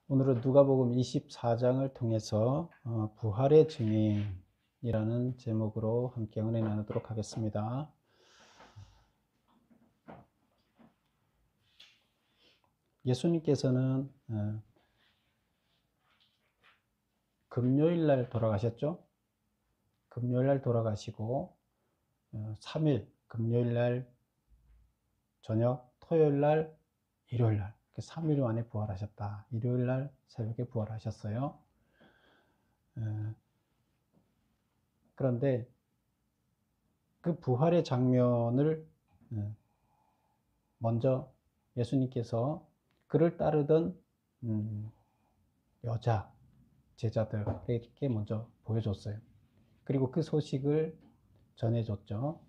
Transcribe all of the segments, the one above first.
오늘은 누가복음 24장을 통해서 부활의 증인이라는 제목으로 함께 은혜 나누도록 하겠습니다. 예수님께서는 금요일 날 돌아가셨죠? 금요일 날 돌아가시고 3일 금요일 날 저녁, 토요일 날, 일요일 날 3일 만에 부활하셨다. 일요일 날 새벽에 부활하셨어요. 그런데 그 부활의 장면을 먼저 예수님께서 그를 따르던 여자 제자들에게 먼저 보여줬어요. 그리고 그 소식을 전해줬죠.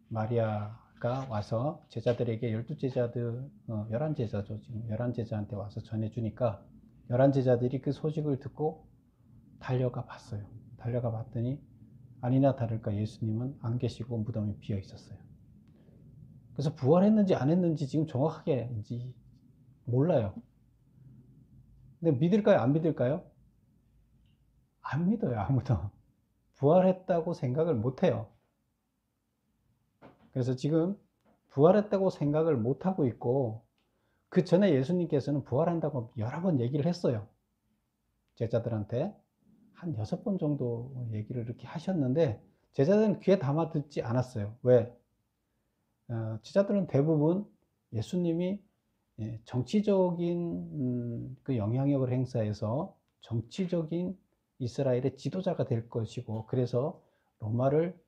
마리아가 와서 제자들에게 12제자들, 11제자죠. 지금 11제자한테 와서 전해주니까 11제자들이 그 소식을 듣고 달려가 봤어요. 달려가 봤더니 아니나 다를까 예수님은 안 계시고 무덤이 비어 있었어요. 그래서 부활했는지 안 했는지 지금 정확하게 몰라요. 근데 믿을까요? 안 믿을까요? 안 믿어요, 아무도. 부활했다고 생각을 못 해요. 그래서 지금 부활했다고 생각을 못 하고 있고, 그 전에 예수님께서는 부활한다고 여러 번 얘기를 했어요. 제자들한테. 한 6번 정도 얘기를 이렇게 하셨는데, 제자들은 귀에 담아 듣지 않았어요. 왜? 제자들은 대부분 예수님이 정치적인 그 영향력을 행사해서 정치적인 이스라엘의 지도자가 될 것이고, 그래서 로마를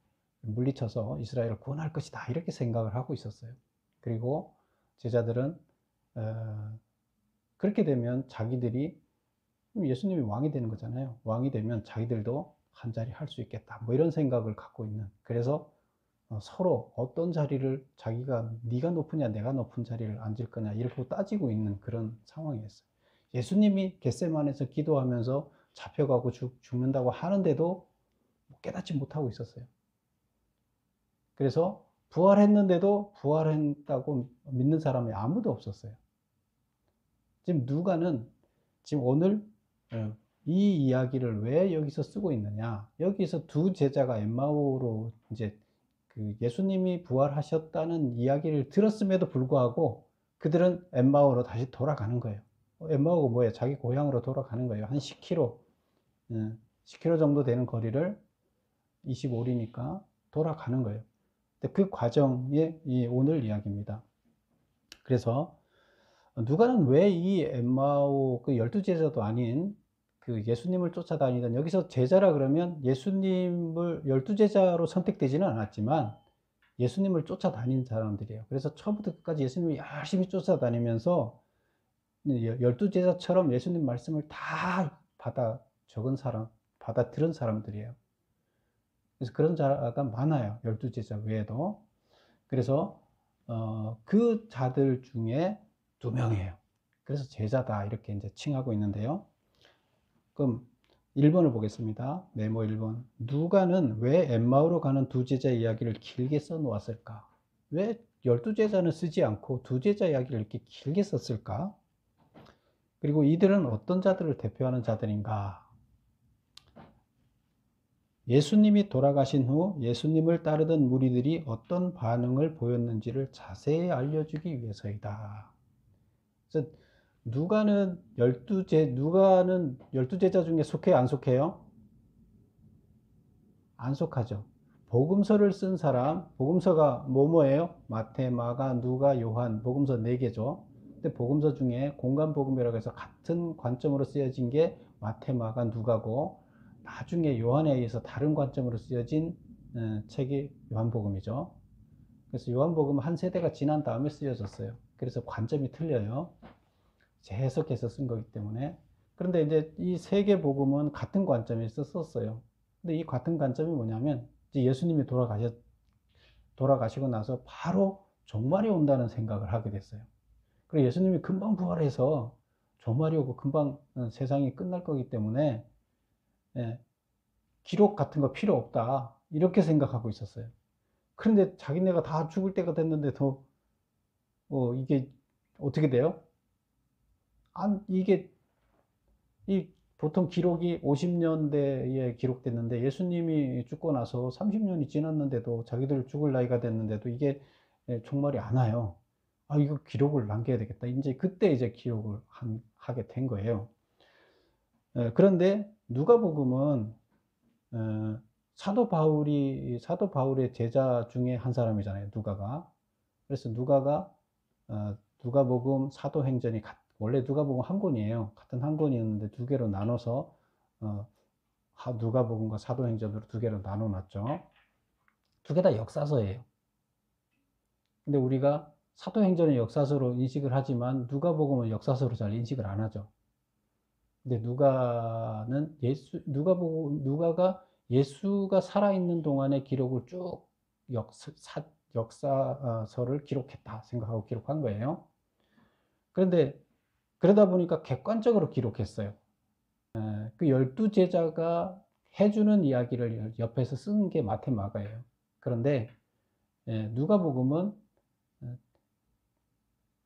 물리쳐서 이스라엘을 구원할 것이다, 이렇게 생각을 하고 있었어요. 그리고 제자들은 그렇게 되면 자기들이 예수님이 왕이 되는 거잖아요. 왕이 되면 자기들도 한 자리 할 수 있겠다, 뭐 이런 생각을 갖고 있는, 그래서 서로 어떤 자리를 자기가 네가 높으냐 내가 높은 자리를 앉을 거냐 이렇게 따지고 있는 그런 상황이었어요. 예수님이 겟세마네에서 기도하면서 잡혀가고 죽는다고 하는데도 깨닫지 못하고 있었어요. 그래서 부활했는데도 부활했다고 믿는 사람이 아무도 없었어요. 지금 누가는 지금 오늘 이 이야기를 왜 여기서 쓰고 있느냐, 여기서 두 제자가 엠마오로 이제 예수님이 부활하셨다는 이야기를 들었음에도 불구하고 그들은 엠마오로 다시 돌아가는 거예요. 엠마오가 뭐예요? 자기 고향으로 돌아가는 거예요. 한 10km, 10km 정도 되는 거리를 25리니까 돌아가는 거예요. 그 과정이 오늘 이야기입니다. 그래서 누가는 왜 이 엠마오 그 12제자도 아닌 그 예수님을 쫓아다니던, 여기서 제자라 그러면 예수님을 12제자로 선택되지는 않았지만 예수님을 쫓아다닌 사람들이에요. 그래서 처음부터 끝까지 예수님을 열심히 쫓아다니면서 12제자처럼 예수님 말씀을 다 받아 적은 사람, 받아 들은 사람들이에요. 그래서 그런 자가 많아요. 12제자 외에도. 그래서 그 자들 중에 2명이에요. 그래서 제자다 이렇게 이제 칭하고 있는데요. 그럼 1번을 보겠습니다. 메모 1번. 누가는 왜 엠마오로 가는 두 제자 이야기를 길게 써 놓았을까? 왜 12제자는 쓰지 않고 두 제자 이야기를 이렇게 길게 썼을까? 그리고 이들은 어떤 자들을 대표하는 자들인가? 예수님이 돌아가신 후 예수님을 따르던 무리들이 어떤 반응을 보였는지를 자세히 알려주기 위해서이다. 그래서 누가는 12제자 중에 속해요, 안 속해요? 안 속하죠. 복음서를 쓴 사람, 복음서가 뭐예요? 마태, 마가, 누가, 요한, 복음서 4개죠. 근데 복음서 중에 공간복음이라고 해서 같은 관점으로 쓰여진 게 마태, 마가, 누가고, 나중에 요한에 의해서 다른 관점으로 쓰여진 책이 요한복음이죠. 그래서 요한복음은 한 세대가 지난 다음에 쓰여졌어요. 그래서 관점이 틀려요. 재해석해서 쓴 거기 때문에. 그런데 이제 이 3개 복음은 같은 관점에서 썼어요. 근데 이 같은 관점이 뭐냐면, 이제 예수님이 돌아가시고 나서 바로 종말이 온다는 생각을 하게 됐어요. 그리고 예수님이 금방 부활해서 종말이 오고 금방 세상이 끝날 거기 때문에 기록 같은 거 필요 없다, 이렇게 생각하고 있었어요. 그런데 자기네가 다 죽을 때가 됐는데도 이게 어떻게 돼요? 이게 보통 기록이 50년대에 기록됐는데 예수님이 죽고 나서 30년이 지났는데도 자기들 죽을 나이가 됐는데도 이게 종말이 안 와요. 이거 기록을 남겨야 되겠다. 이제 그때 이제 기록을 하게 된 거예요. 그런데 누가복음은 사도 바울의 제자 중에 한 사람이잖아요, 누가가. 그래서 누가가 누가복음, 사도행전이 원래 누가복음 한 권이에요. 같은 한 권이었는데 두 개로 나눠서 누가복음과 사도행전으로 두 개로 나눠놨죠. 두 개 다 역사서예요. 근데 우리가 사도행전을 역사서로 인식을 하지만 누가복음은 역사서로 잘 인식을 안 하죠. 근데 누가가 예수가 살아있는 동안의 기록을 쭉 역사서를 기록했다 생각하고 기록한 거예요. 그런데 그러다 보니까 객관적으로 기록했어요. 그 12제자가 해주는 이야기를 옆에서 쓴 게 마테마가예요. 그런데 누가복음은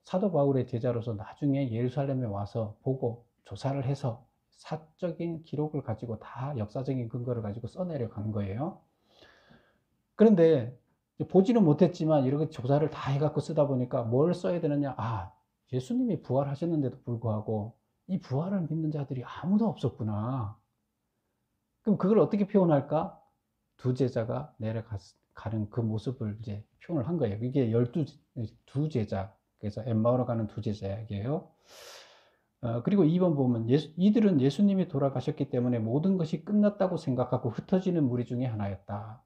사도 바울의 제자로서 나중에 예루살렘에 와서 보고 조사를 해서 사적인 기록을 가지고 다 역사적인 근거를 가지고 써내려 간 거예요. 그런데 보지는 못했지만 이렇게 조사를 다 해갖고 쓰다 보니까 뭘 써야 되느냐. 예수님이 부활하셨는데도 불구하고 이 부활을 믿는 자들이 아무도 없었구나. 그럼 그걸 어떻게 표현할까? 두 제자가 내려가는 그 모습을 이제 표현을 한 거예요. 이게 두 제자. 그래서 엠마오로 가는 두 제자 이야기예요. 그리고 2번 보면 이들은 예수님이 돌아가셨기 때문에 모든 것이 끝났다고 생각하고 흩어지는 무리 중에 하나였다.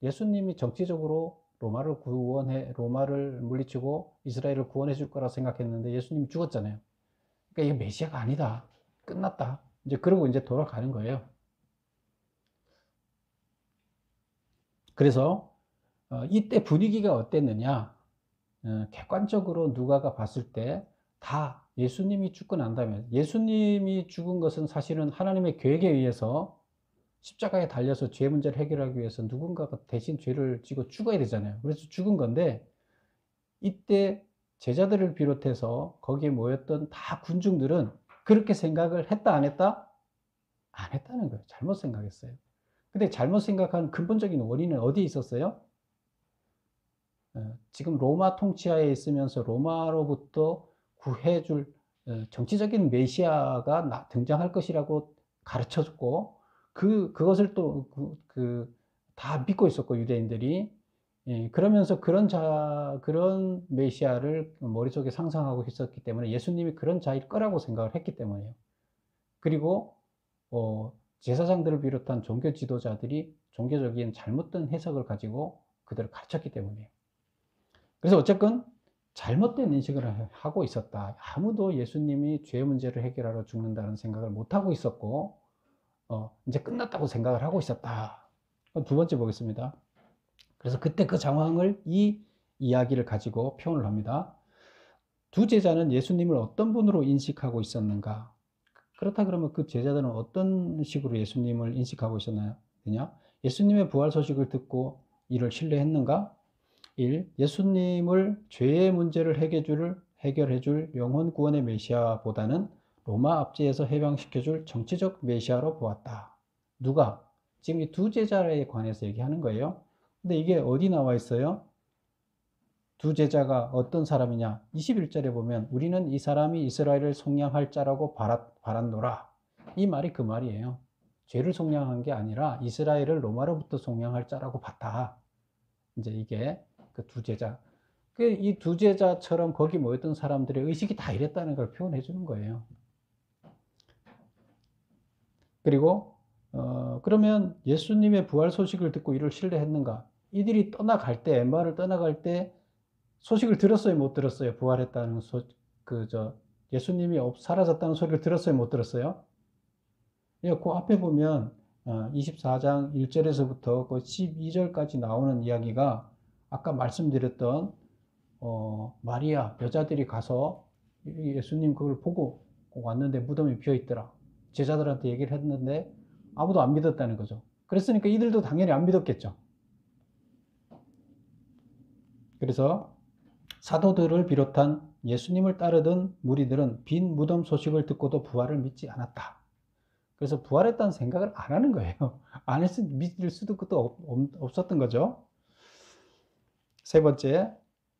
예수님이 정치적으로 로마를 물리치고 이스라엘을 구원해 줄 거라 생각했는데 예수님이 죽었잖아요. 그러니까 이게 메시아가 아니다. 끝났다. 이제 그러고 이제 돌아가는 거예요. 그래서 이때 분위기가 어땠느냐? 객관적으로 누가가 봤을 때 다 예수님이 죽고 난 다음에, 예수님이 죽은 것은 사실은 하나님의 계획에 의해서 십자가에 달려서 죄 문제를 해결하기 위해서 누군가가 대신 죄를 지고 죽어야 되잖아요. 그래서 죽은 건데, 이때 제자들을 비롯해서 거기에 모였던 다 군중들은 그렇게 생각을 했다 안 했다? 안 했다는 거예요. 잘못 생각했어요. 근데 잘못 생각한 근본적인 원인은 어디에 있었어요? 지금 로마 통치하에 있으면서 로마로부터 구해줄 정치적인 메시아가 등장할 것이라고 가르쳐줬고, 그것을 또 다 믿고 있었고, 유대인들이. 그러면서 그런 메시아를 머릿속에 상상하고 있었기 때문에 예수님이 그런 자일 거라고 생각을 했기 때문이에요. 그리고 제사장들을 비롯한 종교 지도자들이 종교적인 잘못된 해석을 가지고 그들을 가르쳤기 때문이에요. 그래서 어쨌건 잘못된 인식을 하고 있었다. 아무도 예수님이 죄 문제를 해결하러 죽는다는 생각을 못하고 있었고, 이제 끝났다고 생각을 하고 있었다. 두 번째 보겠습니다. 그래서 그때 그 상황을 이 이야기를 가지고 표현을 합니다. 두 제자는 예수님을 어떤 분으로 인식하고 있었는가? 그렇다 그러면 그 제자들은 어떤 식으로 예수님을 인식하고 있었나요? 예수님의 부활 소식을 듣고 이를 신뢰했는가? 1. 예수님을 죄의 문제를 해결해줄 영혼 구원의 메시아보다는 로마 압제에서 해방시켜줄 정치적 메시아로 보았다. 누가? 지금 이 두 제자에 관해서 얘기하는 거예요. 근데 이게 어디 나와 있어요? 두 제자가 어떤 사람이냐? 21절에 보면 우리는 이 사람이 이스라엘을 속량할 자라고 바랐노라. 이 말이 그 말이에요. 죄를 속량한 게 아니라 이스라엘을 로마로부터 속량할 자라고 봤다. 이제 이게 그 두 제자. 이 두 제자처럼 거기 모였던 사람들의 의식이 다 이랬다는 걸 표현해 주는 거예요. 그리고 그러면 예수님의 부활 소식을 듣고 이를 신뢰했는가? 이들이 떠나갈 때, 엠마오를 떠나갈 때 소식을 들었어요, 못 들었어요? 부활했다는 예수님이 사라졌다는 소리를 들었어요, 못 들었어요? 그 앞에 보면 24장 1절에서부터 그 12절까지 나오는 이야기가 아까 말씀드렸던 마리아 여자들이 가서 예수님 그걸 보고 왔는데 무덤이 비어 있더라. 제자들한테 얘기를 했는데 아무도 안 믿었다는 거죠. 그랬으니까 이들도 당연히 안 믿었겠죠. 그래서 사도들을 비롯한 예수님을 따르던 무리들은 빈 무덤 소식을 듣고도 부활을 믿지 않았다. 그래서 부활했다는 생각을 안 하는 거예요. 안 했으면 믿을 수도 없었던 거죠. 세 번째,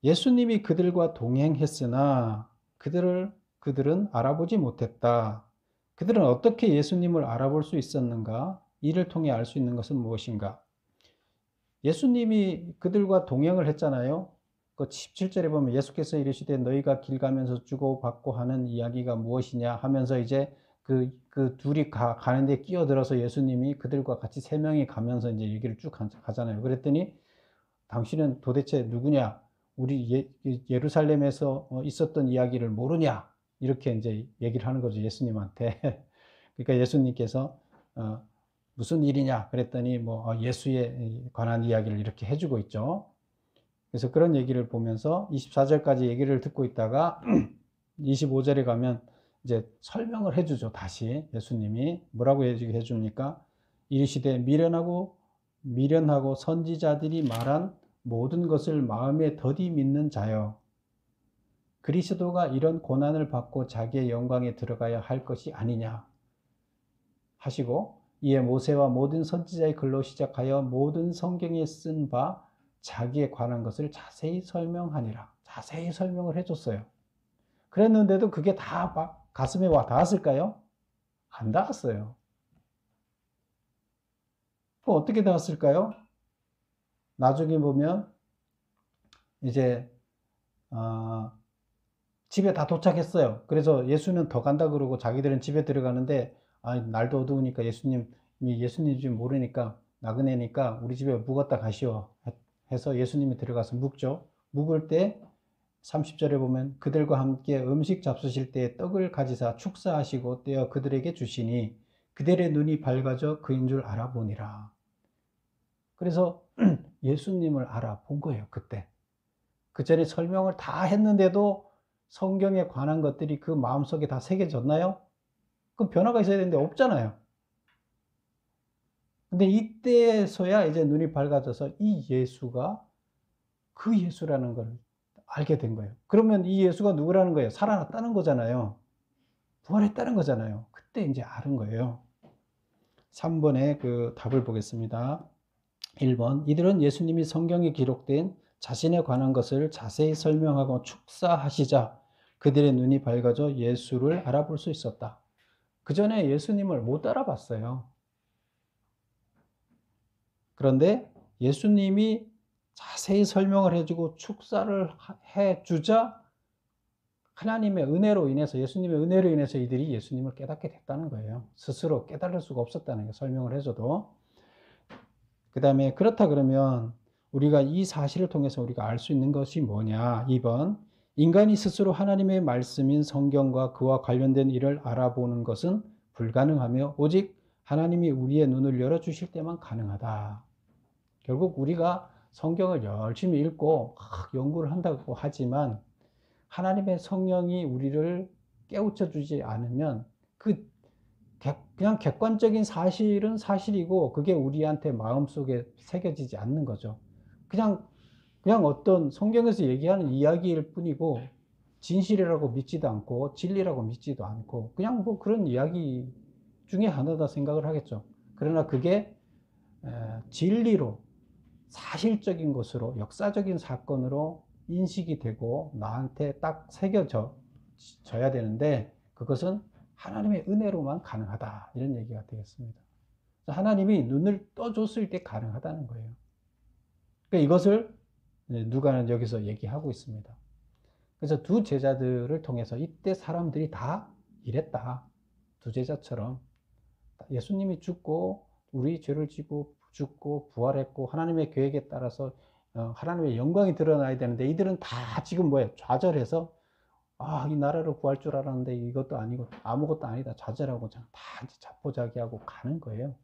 예수님이 그들과 동행했으나 그들은 알아보지 못했다. 그들은 어떻게 예수님을 알아볼 수 있었는가? 이를 통해 알 수 있는 것은 무엇인가? 예수님이 그들과 동행을 했잖아요. 그 17절에 보면 예수께서 이르시되 너희가 길 가면서 주고받고 하는 이야기가 무엇이냐 하면서 이제 그 둘이 가는데 끼어들어서 예수님이 그들과 같이 세 명이 가면서 이제 얘기를 쭉 가잖아요. 그랬더니 당신은 도대체 누구냐? 우리 예루살렘에서 있었던 이야기를 모르냐? 이렇게 이제 얘기를 하는 거죠. 예수님한테. 그러니까 예수님께서 무슨 일이냐? 그랬더니 예수에 관한 이야기를 이렇게 해주고 있죠. 그래서 그런 얘기를 보면서 24절까지 얘기를 듣고 있다가 25절에 가면 이제 설명을 해주죠. 다시 예수님이 뭐라고 해줍니까? 이르시되 미련하고 선지자들이 말한 모든 것을 마음에 더디 믿는 자여, 그리스도가 이런 고난을 받고 자기의 영광에 들어가야 할 것이 아니냐 하시고, 이에 모세와 모든 선지자의 글로 시작하여 모든 성경에 쓴 바 자기에 관한 것을 자세히 설명하니라. 자세히 설명을 해줬어요. 그랬는데도 그게 다 가슴에 와 닿았을까요? 안 닿았어요. 그럼 어떻게 닿았을까요? 나중에 보면 이제 집에 다 도착했어요. 그래서 예수는 더 간다 그러고 자기들은 집에 들어가는데 날도 어두우니까 예수님 집 모르니까 나그네니까 우리 집에 묵었다 가시오 해서 예수님이 들어가서 묵죠. 묵을 때 30절에 보면 그들과 함께 음식 잡수실 때 떡을 가지사 축사하시고 떼어 그들에게 주시니 그들의 눈이 밝아져 그인 줄 알아보니라. 그래서 예수님을 알아본 거예요. 그때. 그 전에 설명을 다 했는데도 성경에 관한 것들이 그 마음속에 다 새겨졌나요? 그럼 변화가 있어야 되는데 없잖아요. 근데 이때서야 이제 눈이 밝아져서 이 예수가 그 예수라는 걸 알게 된 거예요. 그러면 이 예수가 누구라는 거예요? 살아났다는 거잖아요. 부활했다는 거잖아요. 그때 이제 아는 거예요. 3번의 그 답을 보겠습니다. 1번, 이들은 예수님이 성경에 기록된 자신에 관한 것을 자세히 설명하고 축사하시자 그들의 눈이 밝아져 예수를 알아볼 수 있었다. 그 전에 예수님을 못 알아봤어요. 그런데 예수님이 자세히 설명을 해주고 축사를 해주자 하나님의 은혜로 인해서, 예수님의 은혜로 인해서 이들이 예수님을 깨닫게 됐다는 거예요. 스스로 깨달을 수가 없었다는 거예요. 설명을 해줘도. 그 다음에 그렇다 그러면 우리가 이 사실을 통해서 우리가 알 수 있는 것이 뭐냐? 2번, 인간이 스스로 하나님의 말씀인 성경과 그와 관련된 일을 알아보는 것은 불가능하며 오직 하나님이 우리의 눈을 열어주실 때만 가능하다. 결국 우리가 성경을 열심히 읽고 연구를 한다고 하지만 하나님의 성령이 우리를 깨우쳐 주지 않으면 그냥 객관적인 사실은 사실이고 그게 우리한테 마음속에 새겨지지 않는 거죠. 그냥 어떤 성경에서 얘기하는 이야기일 뿐이고 진실이라고 믿지도 않고 진리라고 믿지도 않고 그냥 그런 이야기 중에 하나다 생각을 하겠죠. 그러나 그게 진리로 사실적인 것으로 역사적인 사건으로 인식이 되고 나한테 딱 새겨져야 되는데 그것은 하나님의 은혜로만 가능하다, 이런 얘기가 되겠습니다. 하나님이 눈을 떠줬을 때 가능하다는 거예요. 그러니까 이것을 누가는 여기서 얘기하고 있습니다. 그래서 두 제자들을 통해서 이때 사람들이 다 이랬다. 두 제자처럼 예수님이 죽고 우리 죄를 지고 죽고 부활했고 하나님의 계획에 따라서 하나님의 영광이 드러나야 되는데 이들은 다 지금 좌절해서 이 나라를 구할 줄 알았는데 이것도 아니고 아무것도 아니다, 좌절하고 다 이제 자포자기하고 가는 거예요.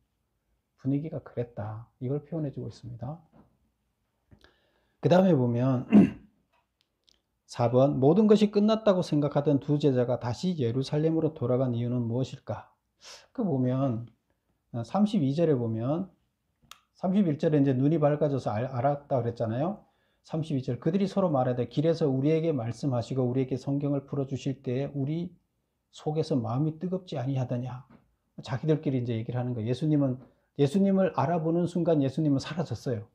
분위기가 그랬다, 이걸 표현해 주고 있습니다. 그 다음에 보면 4번, 모든 것이 끝났다고 생각하던 두 제자가 다시 예루살렘으로 돌아간 이유는 무엇일까? 그 보면 32절에 보면 31절에 이제 눈이 밝아져서 알았다 그랬잖아요. 32절 그들이 서로 말하되 길에서 우리에게 말씀하시고 우리에게 성경을 풀어주실 때에 우리 속에서 마음이 뜨겁지 아니하더냐. 자기들끼리 이제 얘기를 하는 거예요. 예수님을 알아보는 순간 예수님은 사라졌어요.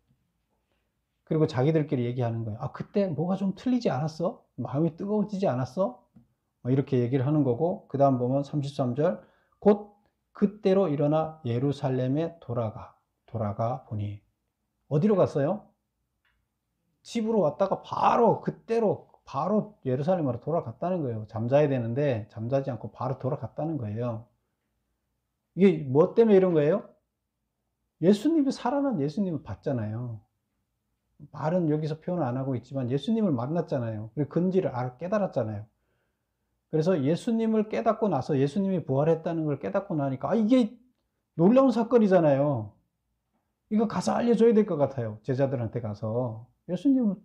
그리고 자기들끼리 얘기하는 거예요. 아, 그때 뭐가 좀 틀리지 않았어? 마음이 뜨거워지지 않았어? 이렇게 얘기를 하는 거고, 그 다음 보면 33절, 곧 그때로 일어나 예루살렘에 돌아가 보니. 어디로 갔어요? 집으로 왔다가 바로 예루살렘으로 돌아갔다는 거예요. 잠자야 되는데, 잠자지 않고 바로 돌아갔다는 거예요. 이게 뭐 때문에 이런 거예요? 예수님이 살아난 예수님을 봤잖아요. 말은 여기서 표현 안 하고 있지만 예수님을 만났잖아요. 그리고 근지를 깨달았잖아요. 그래서 예수님을 깨닫고 나서 예수님이 부활했다는 걸 깨닫고 나니까 이게 놀라운 사건이잖아요. 이거 가서 알려줘야 될 것 같아요. 제자들한테 가서. 예수님은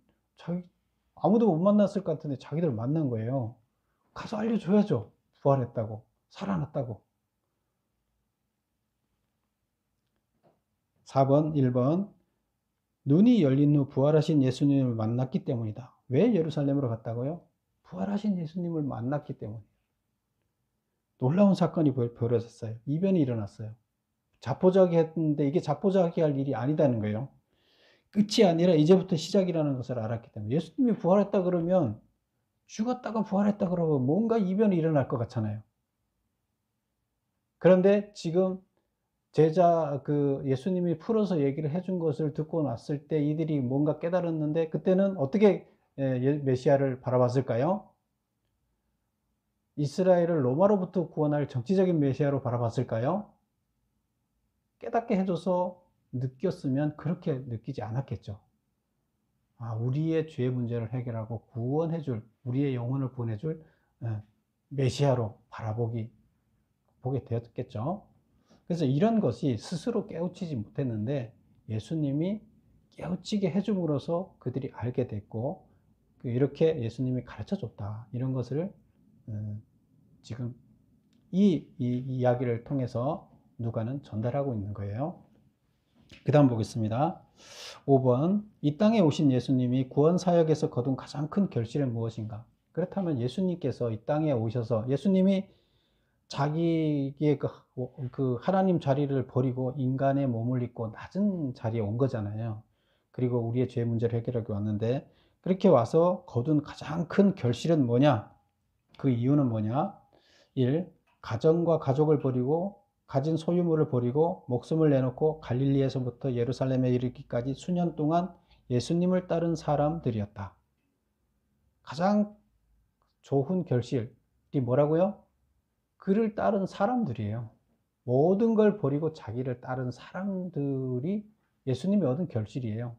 아무도 못 만났을 것 같은데 자기들 만난 거예요. 가서 알려줘야죠. 부활했다고, 살아났다고. 4번, 1번. 눈이 열린 후 부활하신 예수님을 만났기 때문이다. 왜 예루살렘으로 갔다고요? 부활하신 예수님을 만났기 때문이에요. 놀라운 사건이 벌어졌어요. 이변이 일어났어요. 자포자기 했는데 이게 자포자기 할 일이 아니다는 거예요. 끝이 아니라 이제부터 시작이라는 것을 알았기 때문에. 예수님이 부활했다 그러면, 죽었다가 부활했다 그러면 뭔가 이변이 일어날 것 같잖아요. 그런데 지금 예수님이 풀어서 얘기를 해준 것을 듣고 났을 때 이들이 뭔가 깨달았는데, 그때는 어떻게 메시아를 바라봤을까요? 이스라엘을 로마로부터 구원할 정치적인 메시아로 바라봤을까요? 깨닫게 해줘서 느꼈으면 그렇게 느끼지 않았겠죠. 우리의 죄 문제를 해결하고 구원해줄, 우리의 영혼을 보내줄 메시아로 보게 되었겠죠. 그래서 이런 것이 스스로 깨우치지 못했는데 예수님이 깨우치게 해줌으로써 그들이 알게 됐고, 이렇게 예수님이 가르쳐 줬다. 이런 것을 지금 이 이야기를 통해서 누가는 전달하고 있는 거예요. 그 다음 보겠습니다. 5번. 이 땅에 오신 예수님이 구원 사역에서 거둔 가장 큰 결실은 무엇인가? 그렇다면 예수님께서 이 땅에 오셔서 예수님이 자기의 그 하나님 자리를 버리고 인간의 몸을 입고 낮은 자리에 온 거잖아요. 그리고 우리의 죄 문제를 해결하기 왔는데, 그렇게 와서 거둔 가장 큰 결실은 뭐냐? 그 이유는 뭐냐? 1. 가정과 가족을 버리고 가진 소유물을 버리고 목숨을 내놓고 갈릴리에서부터 예루살렘에 이르기까지 수년 동안 예수님을 따른 사람들이었다. 가장 좋은 결실이 뭐라고요? 그를 따른 사람들이에요. 모든 걸 버리고 자기를 따른 사람들이 예수님이 얻은 결실이에요.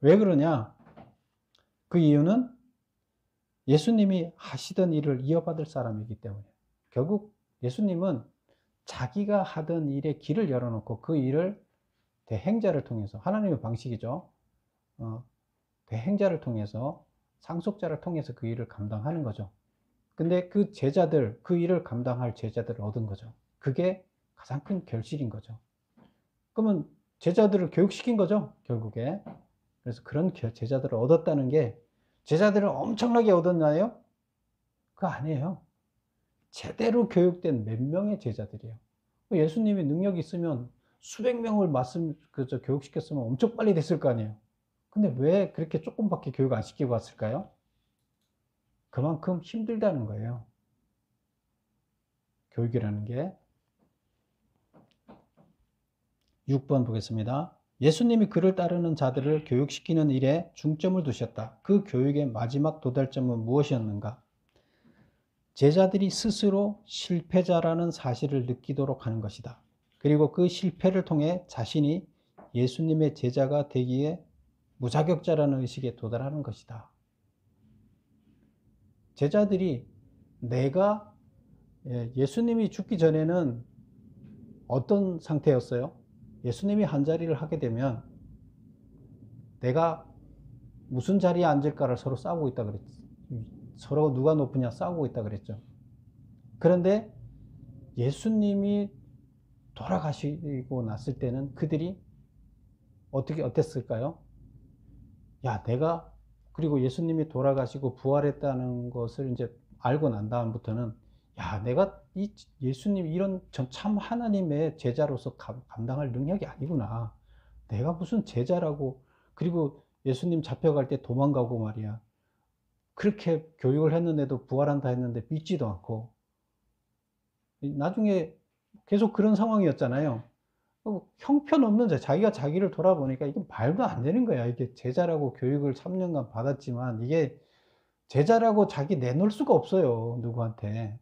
왜 그러냐? 그 이유는 예수님이 하시던 일을 이어받을 사람이기 때문이에요. 결국 예수님은 자기가 하던 일에 길을 열어놓고 그 일을 대행자를 통해서, 하나님의 방식이죠. 대행자를 통해서, 상속자를 통해서 그 일을 감당하는 거죠. 근데 그 일을 감당할 제자들을 얻은 거죠. 그게 가장 큰 결실인 거죠. 그러면 제자들을 교육시킨 거죠, 결국에. 그래서 그런 제자들을 얻었다는 게, 제자들을 엄청나게 얻었나요? 그거 아니에요. 제대로 교육된 몇 명의 제자들이에요. 예수님이 능력이 있으면 수백 명을 교육시켰으면 엄청 빨리 됐을 거 아니에요. 근데 왜 그렇게 조금밖에 교육 안 시키고 왔을까요? 그만큼 힘들다는 거예요. 교육이라는 게. 6번 보겠습니다. 예수님이 그를 따르는 자들을 교육시키는 일에 중점을 두셨다. 그 교육의 마지막 도달점은 무엇이었는가? 제자들이 스스로 실패자라는 사실을 느끼도록 하는 것이다. 그리고 그 실패를 통해 자신이 예수님의 제자가 되기에 무자격자라는 의식에 도달하는 것이다. 제자들이 예수님이 죽기 전에는 어떤 상태였어요? 예수님이 한 자리를 하게 되면 내가 무슨 자리에 앉을까를 서로 싸우고 있다 그랬죠. 서로 누가 높으냐 싸우고 있다 그랬죠. 그런데 예수님이 돌아가시고 났을 때는 그들이 어땠을까요? 야, 내가 그리고 예수님이 돌아가시고 부활했다는 것을 이제 알고 난 다음부터는 야, 내가 이 예수님 이런 참 하나님의 제자로서 감당할 능력이 아니구나. 내가 무슨 제자라고. 그리고 예수님 잡혀갈 때 도망가고 말이야. 그렇게 교육을 했는데도 부활한다 했는데 믿지도 않고. 나중에 계속 그런 상황이었잖아요. 형편없는 자기가 자기를 돌아보니까 이게 말도 안 되는 거야. 이게 제자라고 교육을 3년간 받았지만 이게 제자라고 자기 내놓을 수가 없어요. 누구한테.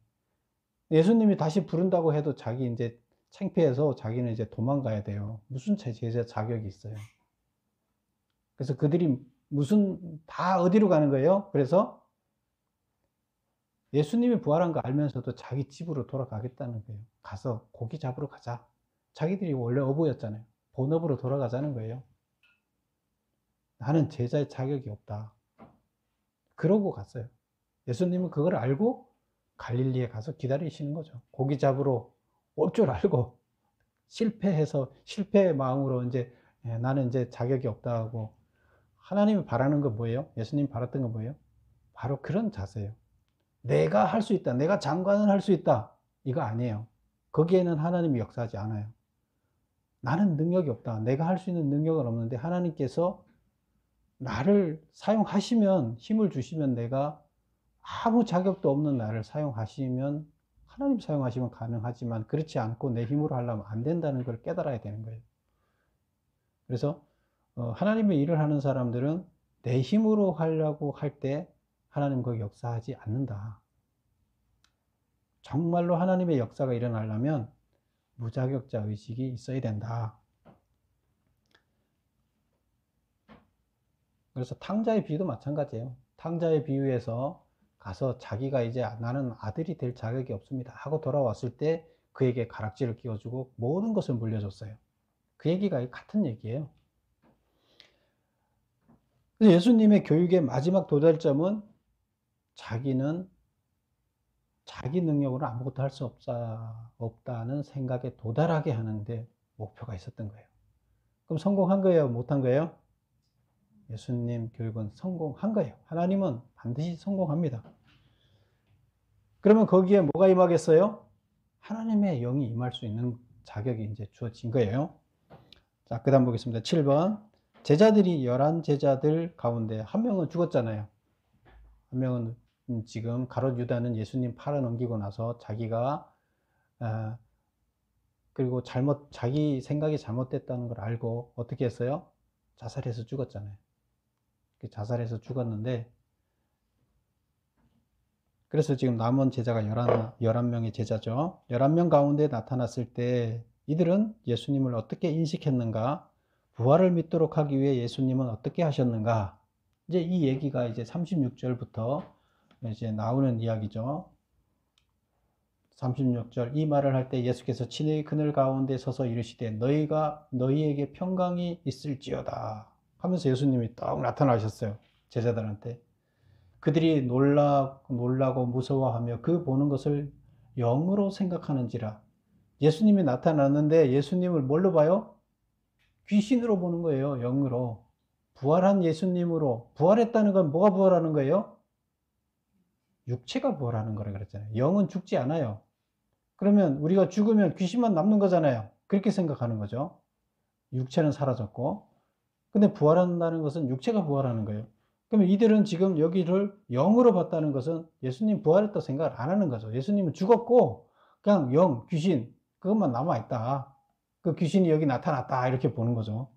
예수님이 다시 부른다고 해도 자기 이제 창피해서 자기는 이제 도망가야 돼요. 무슨 제자 자격이 있어요. 그래서 그들이 다 어디로 가는 거예요? 그래서 예수님이 부활한 거 알면서도 자기 집으로 돌아가겠다는 거예요. 가서 고기 잡으러 가자. 자기들이 원래 어부였잖아요. 본업으로 돌아가자는 거예요. 나는 제자의 자격이 없다. 그러고 갔어요. 예수님은 그걸 알고 갈릴리에 가서 기다리시는 거죠. 고기 잡으러 올 줄 알고 실패해서 실패의 마음으로 이제 나는 이제 자격이 없다 하고. 하나님이 바라는 건 뭐예요? 예수님이 바랐던 건 뭐예요? 바로 그런 자세예요. 내가 할 수 있다. 내가 장관을 할 수 있다. 이거 아니에요. 거기에는 하나님이 역사하지 않아요. 나는 능력이 없다. 내가 할 수 있는 능력은 없는데 하나님께서 나를 사용하시면, 힘을 주시면, 내가 아무 자격도 없는 나를 사용하시면, 하나님 사용하시면 가능하지만 그렇지 않고 내 힘으로 하려면 안 된다는 걸 깨달아야 되는 거예요. 그래서 하나님의 일을 하는 사람들은 내 힘으로 하려고 할 때 하나님 거기 역사하지 않는다. 정말로 하나님의 역사가 일어나려면 무자격자 의식이 있어야 된다. 그래서 탕자의 비유도 마찬가지예요. 탕자의 비유에서 가서 자기가 이제 나는 아들이 될 자격이 없습니다 하고 돌아왔을 때 그에게 가락지를 끼워주고 모든 것을 물려줬어요. 그 얘기가 같은 얘기예요. 그래서 예수님의 교육의 마지막 도달점은 자기는 자기 능력으로 아무것도 할 수 없다는 생각에 도달하게 하는데 목표가 있었던 거예요. 그럼 성공한 거예요? 못한 거예요? 예수님 교육은 성공한 거예요. 하나님은 반드시 성공합니다. 그러면 거기에 뭐가 임하겠어요? 하나님의 영이 임할 수 있는 자격이 이제 주어진 거예요. 자, 그 다음 보겠습니다. 7번. 제자들이 11제자들 가운데 한 명은 죽었잖아요. 한 명은 지금 가롯 유다는 예수님 팔아넘기고 나서 자기가 그리고 자기 생각이 잘못됐다는 걸 알고 어떻게 했어요? 자살해서 죽었잖아요. 자살해서 죽었는데, 그래서 지금 남은 제자가 11명의 제자죠. 11명 가운데 나타났을 때 이들은 예수님을 어떻게 인식했는가? 부활을 믿도록 하기 위해 예수님은 어떻게 하셨는가? 이제 이 얘기가 이제 36절부터 이제 나오는 이야기죠. 36절. 이 말을 할 때 예수께서 친히 그늘 가운데 서서 이르시되 너희에게 평강이 있을지어다 하면서 예수님이 딱 나타나셨어요. 제자들한테. 그들이 놀라고 무서워하며 그 보는 것을 영으로 생각하는지라. 예수님이 나타났는데 예수님을 뭘로 봐요? 귀신으로 보는 거예요. 영으로. 부활한 예수님으로. 부활했다는 건 뭐가 부활하는 거예요? 육체가 부활하는 거라 그랬잖아요. 영은 죽지 않아요. 그러면 우리가 죽으면 귀신만 남는 거잖아요. 그렇게 생각하는 거죠. 육체는 사라졌고. 근데 부활한다는 것은 육체가 부활하는 거예요. 그러면 이들은 지금 여기를 영으로 봤다는 것은 예수님 부활했다고 생각을 안 하는 거죠. 예수님은 죽었고 그냥 영, 귀신 그것만 남아있다. 그 귀신이 여기 나타났다 이렇게 보는 거죠.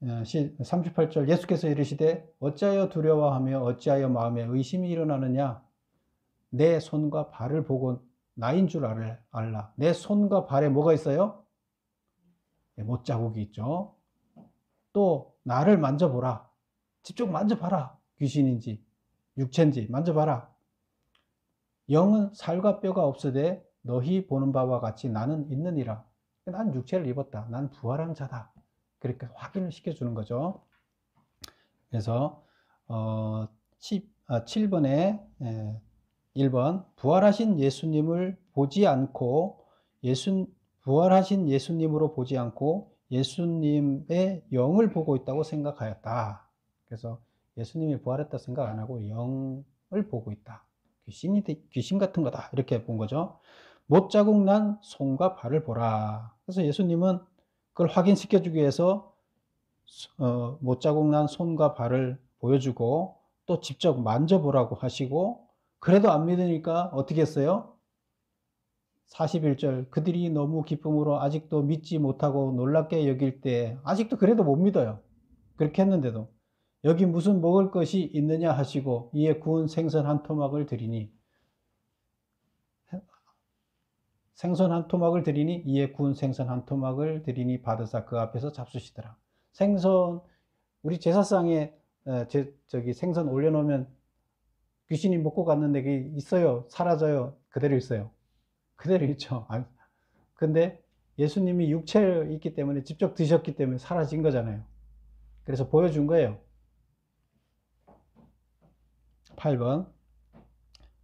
38절. 예수께서 이르시되 어찌하여 두려워하며 어찌하여 마음에 의심이 일어나느냐. 내 손과 발을 보고 나인 줄 알라. 내 손과 발에 뭐가 있어요? 못자국이 있죠. 또 나를 만져보라. 직접 만져봐라. 귀신인지 육체인지 만져봐라. 영은 살과 뼈가 없으되 너희 보는 바와 같이 나는 있느니라. 난 육체를 입었다. 난 부활한 자다. 그렇게 확인을 시켜주는 거죠. 그래서 7번에 1번. 부활하신 예수님을 보지 않고 부활하신 예수님으로 보지 않고 예수님의 영을 보고 있다고 생각하였다. 그래서 예수님이 부활했다 생각 안 하고 영을 보고 있다. 귀신 같은 거다. 이렇게 본 거죠. 못자국 난 손과 발을 보라. 그래서 예수님은 그걸 확인시켜 주기 위해서 못자국 난 손과 발을 보여주고 또 직접 만져보라고 하시고, 그래도 안 믿으니까 어떻게 했어요? 41절, 그들이 너무 기쁨으로 아직도 믿지 못하고 놀랍게 여길 때, 아직도 그래도 못 믿어요. 그렇게 했는데도 여기 무슨 먹을 것이 있느냐 하시고 이에 구운 생선 한 토막을 드리니, 생선 한 토막을 드리니 이에 구운 생선 한 토막을 드리니 받으사 그 앞에서 잡수시더라. 생선, 우리 제사상에 저기 생선 올려놓으면 귀신이 먹고 갔는데 그게 있어요? 사라져요? 그대로 있어요? 그대로 있죠. 근데 예수님이 육체에 있기 때문에, 직접 드셨기 때문에 사라진 거잖아요. 그래서 보여준 거예요. 8번,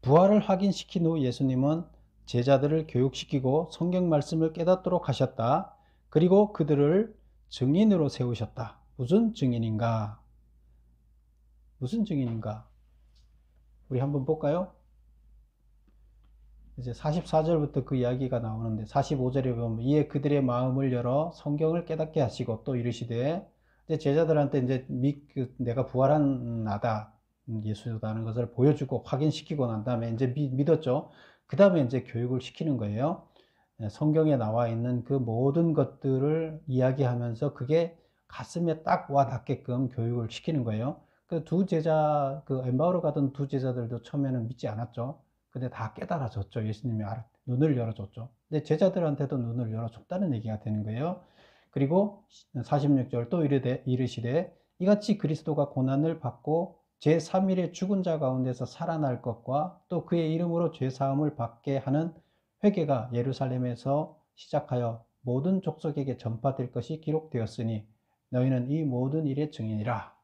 부활을 확인시킨 후 예수님은 제자들을 교육시키고 성경 말씀을 깨닫도록 하셨다. 그리고 그들을 증인으로 세우셨다. 무슨 증인인가? 무슨 증인인가? 우리 한번 볼까요? 이제 44절부터 그 이야기가 나오는데, 45절에 보면 이에 그들의 마음을 열어 성경을 깨닫게 하시고 또 이르시되, 이제 제자들한테 이제 내가 부활한 나다, 예수다는 것을 보여주고 확인시키고 난 다음에 이제 믿었죠. 그 다음에 이제 교육을 시키는 거예요. 성경에 나와 있는 그 모든 것들을 이야기하면서 그게 가슴에 딱 와 닿게끔 교육을 시키는 거예요. 그 두 제자, 그 엠마오로 가던 두 제자들도 처음에는 믿지 않았죠. 근데 다 깨달아졌죠. 예수님이 눈을 열어줬죠. 근데 제자들한테도 눈을 열어줬다는 얘기가 되는 거예요. 그리고 46절 또 이르시되 이같이 그리스도가 고난을 받고 제3일에 죽은 자 가운데서 살아날 것과 또 그의 이름으로 죄사함을 받게 하는 회개가 예루살렘에서 시작하여 모든 족속에게 전파될 것이 기록되었으니 너희는 이 모든 일의 증인이라.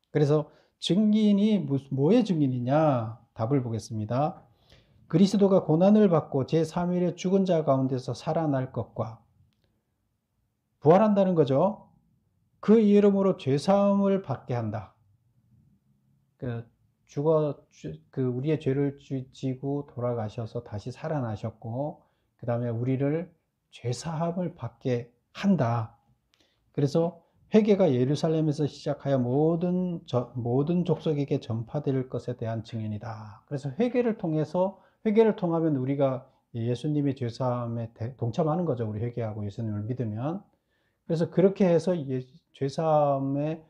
그래서 증인이 뭐의 증인이냐? 답을 보겠습니다. 그리스도가 고난을 받고 제3일에 죽은 자 가운데서 살아날 것과 부활한다는 거죠. 그 이름으로 죄사함을 받게 한다. 우리의 죄를 지고 돌아가셔서 다시 살아나셨고, 그 다음에 우리를 죄사함을 받게 한다. 그래서 회개가 예루살렘에서 시작하여 모든 족속에게 전파될 것에 대한 증인이다. 그래서 회개를 통하면 우리가 예수님의 죄사함에 동참하는 거죠. 우리 회개하고 예수님을 믿으면. 그래서 그렇게 해서 죄사함의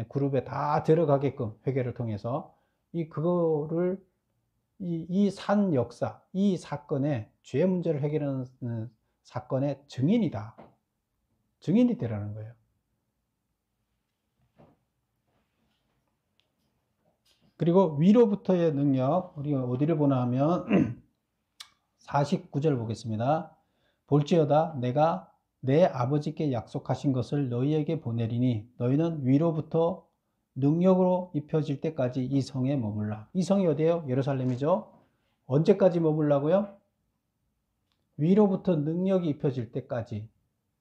그룹에 다 들어가게끔 회개를 통해서 그거를 이 산 역사, 이 사건의 죄 문제를 해결하는 사건의 증인이다. 증인이 되라는 거예요. 그리고 위로부터의 능력, 우리가 어디를 보나 하면 49절 보겠습니다. 볼지어다 내가 내 아버지께 약속하신 것을 너희에게 보내리니 너희는 위로부터 능력으로 입혀질 때까지 이 성에 머물라. 이 성이 어디예요? 예루살렘이죠. 언제까지 머물라고요? 위로부터 능력이 입혀질 때까지.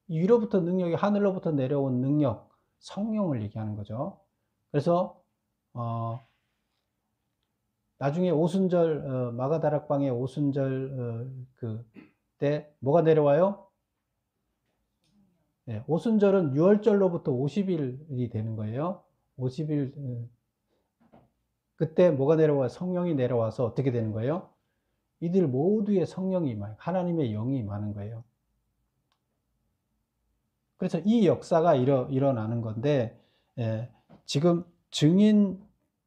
위로부터 능력이 하늘로부터 내려온 능력, 성령을 얘기하는 거죠. 그래서 나중에 오순절, 마가다락방의 오순절 때 뭐가 내려와요? 네, 오순절은 유월절로부터 50일이 되는 거예요. 50일, 그때 뭐가 내려와요? 성령이 내려와서 어떻게 되는 거예요? 이들 모두의 성령이 임하요. 하나님의 영이 임하는 거예요. 그래서 이 역사가 일어나는 건데, 지금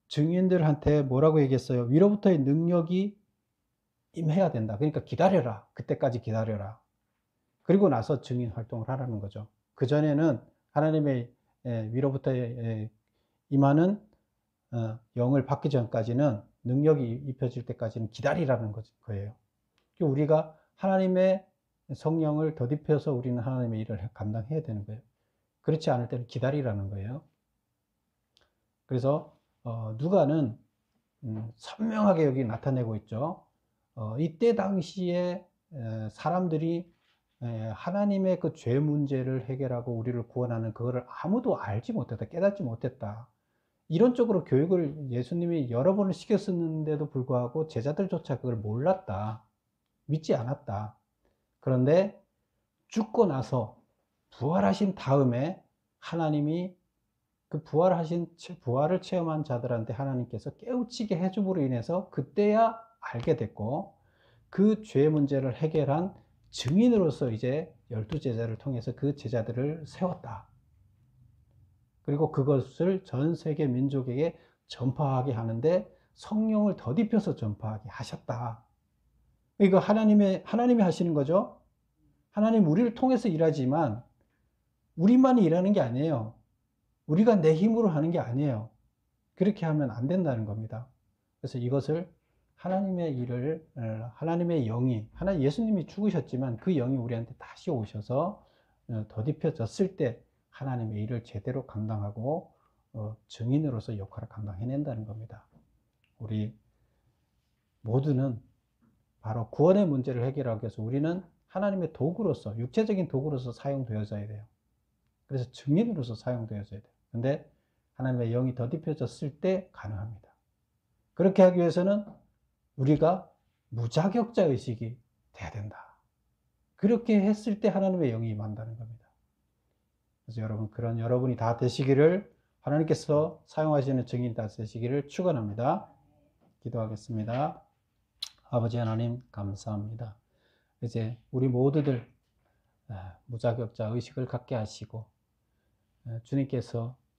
증인들한테 뭐라고 얘기했어요? 위로부터의 능력이 임해야 된다. 그러니까 기다려라. 그때까지 기다려라. 그리고 나서 증인 활동을 하라는 거죠. 그전에는 하나님의 위로부터 임하는 영을 받기 전까지는, 능력이 입혀질 때까지는 기다리라는 거예요. 우리가 하나님의 성령을 덧입혀서 우리는 하나님의 일을 감당해야 되는 거예요. 그렇지 않을 때는 기다리라는 거예요. 그래서 누가는 선명하게 여기 나타내고 있죠. 이때 당시에 사람들이 하나님의 그 죄 문제를 해결하고 우리를 구원하는 그거를 아무도 알지 못했다, 깨닫지 못했다. 이론적으로 교육을 예수님이 여러 번을 시켰었는데도 불구하고 제자들조차 그걸 몰랐다. 믿지 않았다. 그런데 죽고 나서 부활하신 다음에 하나님이 그 부활을 체험한 자들한테 하나님께서 깨우치게 해줌으로 인해서 그때야 알게 됐고, 그 죄 문제를 해결한 증인으로서 이제 12제자를 통해서 그 제자들을 세웠다. 그리고 그것을 전 세계 민족에게 전파하게 하는데 성령을 덧입혀서 전파하게 하셨다. 이거 하나님이 하시는 거죠. 하나님 우리를 통해서 일하지만 우리만이 일하는 게 아니에요. 우리가 내 힘으로 하는 게 아니에요. 그렇게 하면 안 된다는 겁니다. 그래서 이것을 하나님의 일을, 하나님의 영이, 예수님이 죽으셨지만 그 영이 우리한테 다시 오셔서 덧입혀졌을 때 하나님의 일을 제대로 감당하고 증인으로서 역할을 감당해낸다는 겁니다. 우리 모두는 바로 구원의 문제를 해결하기 위해서 우리는 하나님의 도구로서, 육체적인 도구로서 사용되어져야 돼요. 그래서 증인으로서 사용되어져야 돼요. 근데 하나님의 영이 덧입혀졌을 때 가능합니다. 그렇게 하기 위해서는 우리가 무자격자 의식이 돼야 된다. 그렇게 했을 때 하나님의 영이 임한다는 겁니다. 그래서 여러분, 그런 여러분이 다 되시기를, 하나님께서 사용하시는 증인 다 되시기를 축원합니다. 기도하겠습니다. 아버지 하나님 감사합니다. 이제 우리 모두들 무자격자 의식을 갖게 하시고 주님께서